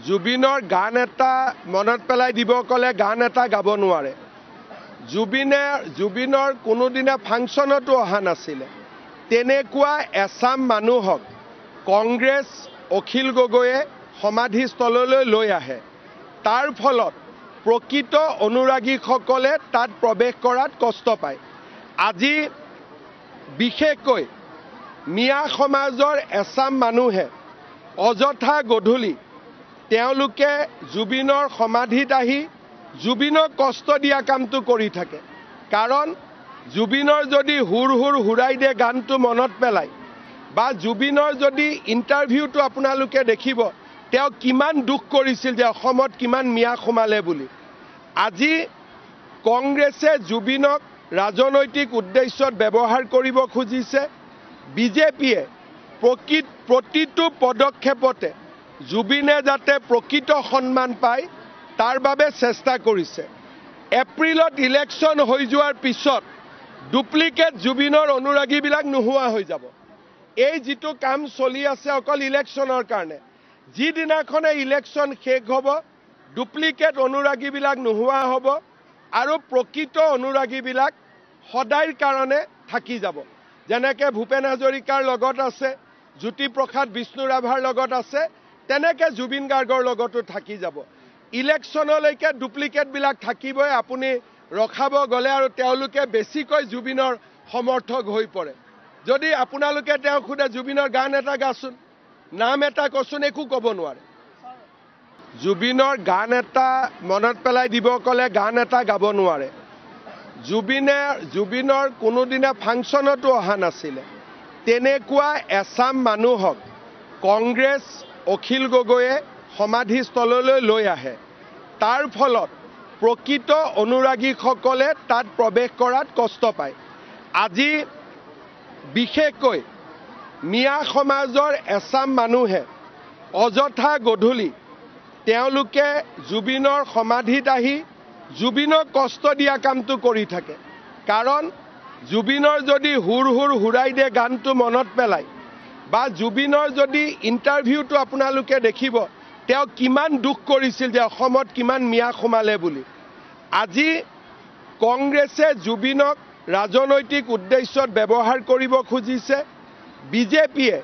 জুবিনৰ গান এটা মনত পেলাই দিব ক'লে গান এটা গাব নোৱাৰে। জুবিনৰ কোনোদিনা ফাংচনতো অহা নাছিলে। তেনেকুৱা এছাম মানুহক কংগ্ৰেছ অখিল গগৈয়ে সমাধিস্থললৈ লৈ আহে। তাৰ ফলত প্ৰকৃত অনুৰাগীসকলে তাত প্ৰৱেশ কৰাত কষ্ট পায়। আজি বিশেষকৈ মিয়া সমাজৰ এছাম মানুহে অযথা গধূলি তেওঁলোকে জুবিনৰ সমাধিত আহি জুবিনক কষ্ট দিয়া কামটো কৰি থাকে। কাৰণ জুবিনৰ যদি হুৰ হুৰ হুৰাই দিয়ে গানটো মনত পেলাই বা জুবিনৰ যদি ইণ্টাৰভিউটো আপোনালোকে দেখিব তেওঁ কিমান দুখ কৰিছিল যে অসমত কিমান মিয়া সোমালে বুলি। আজি কংগ্ৰেছে জুবিনক ৰাজনৈতিক উদ্দেশ্যত ব্যৱহাৰ কৰিব খুজিছে। বিজেপিয়ে প্ৰতিটো পদক্ষেপতে জুবিনে যাতে প্ৰকৃত সন্মান পায় তাৰ বাবে চেষ্টা কৰিছে। এপ্ৰিলত ইলেকশ্যন হৈ যোৱাৰ পিছত ডুপ্লিকেট জুবিনৰ অনুৰাগীবিলাক নোহোৱা হৈ যাব। এই যিটো কাম চলি আছে অকল ইলেকশ্যনৰ কাৰণে, যিদিনাখনে ইলেকশ্যন শেষ হ'ব ডুপ্লিকেট অনুৰাগীবিলাক নোহোৱা হ'ব আৰু প্ৰকৃত অনুৰাগীবিলাক সদায়ৰ কাৰণে থাকি যাব। যেনেকৈ ভূপেন হাজৰিকাৰ লগত আছে, জ্যোতিপ্ৰসাদ বিষ্ণু ৰাভাৰ লগত আছে, তেনেকৈ জুবিন গাৰ্গৰ লগতো থাকি যাব। ইলেকশ্যনলৈকে ডুপ্লিকেটবিলাক থাকিবই। আপুনি ৰখাব গ'লে আৰু তেওঁলোকে বেছিকৈ জুবিনৰ সমৰ্থক হৈ পৰে। যদি আপোনালোকে তেওঁক সোধে জুবিনৰ গান এটা গাচোন, নাম এটা কচোন, একো ক'ব নোৱাৰে। জুবিনৰ গান এটা মনত পেলাই দিব ক'লে গান এটা গাব নোৱাৰে। জুবিনৰ কোনোদিনা ফাংচনতো অহা নাছিলে। তেনেকুৱা এছাম মানুহক কংগ্ৰেছ অখিল গগৈয়ে সমাধিস্থললৈ লৈ আহে। তাৰ ফলত প্ৰকৃত অনুৰাগীসকলে তাত প্ৰৱেশ কৰাত কষ্ট পায়। আজি বিশেষকৈ মিয়া সমাজৰ এছাম মানুহে অযথা গধূলি তেওঁলোকে জুবিনৰ সমাধিত আহি জুবিনক কষ্ট দিয়া কামটো কৰি থাকে। কাৰণ জুবিনৰ যদি হুৰ হুৰ হুৰাই দিয়ে গানটো মনত পেলাই বা জুবিনৰ যদি ইণ্টাৰভিউটো আপোনালোকে দেখিব তেওঁ কিমান দুখ কৰিছিল যে অসমত কিমান মিয়া সোমালে বুলি। আজি কংগ্ৰেছে জুবিনক ৰাজনৈতিক উদ্দেশ্যত ব্যৱহাৰ কৰিব খুজিছে। বিজেপিয়ে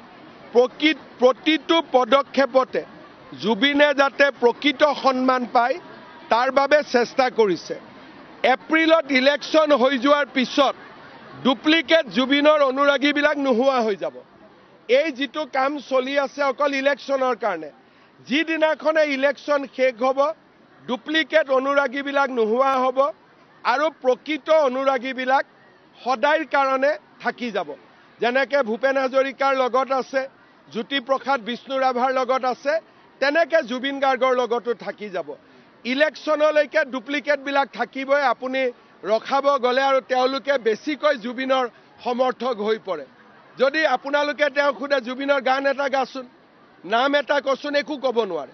প্ৰতিটো পদক্ষেপতে জুবিনে যাতে প্ৰকৃত সন্মান পায় তাৰ বাবে চেষ্টা কৰিছে। এপ্ৰিলত ইলেকশ্যন হৈ যোৱাৰ পিছত ডুপ্লিকেট জুবিনৰ অনুৰাগীবিলাক নোহোৱা হৈ যাব। এই যিটো কাম চলি আছে অকল ইলেকশ্যনৰ কাৰণে, যিদিনাখনে ইলেকশ্যন শেষ হ'ব ডুপ্লিকেট অনুৰাগীবিলাক নোহোৱা হ'ব আৰু প্ৰকৃত অনুৰাগীবিলাক সদায়ৰ কাৰণে থাকি যাব। যেনেকৈ ভূপেন হাজৰিকাৰ লগত আছে, জ্যোতিপ্ৰসাদ বিষ্ণু ৰাভাৰ লগত আছে, তেনেকৈ জুবিন গাৰ্গৰ লগতো থাকি যাব। ইলেকশ্যনলৈকে ডুপ্লিকেটবিলাক থাকিবই। আপুনি ৰখাব গ'লে আৰু তেওঁলোকে বেছিকৈ জুবিনৰ সমৰ্থক হৈ পৰে। যদি আপোনালোকে তেওঁক সোধে জুবিনৰ গান এটা গাচোন, নাম এটা কচোন, একো ক'ব নোৱাৰে।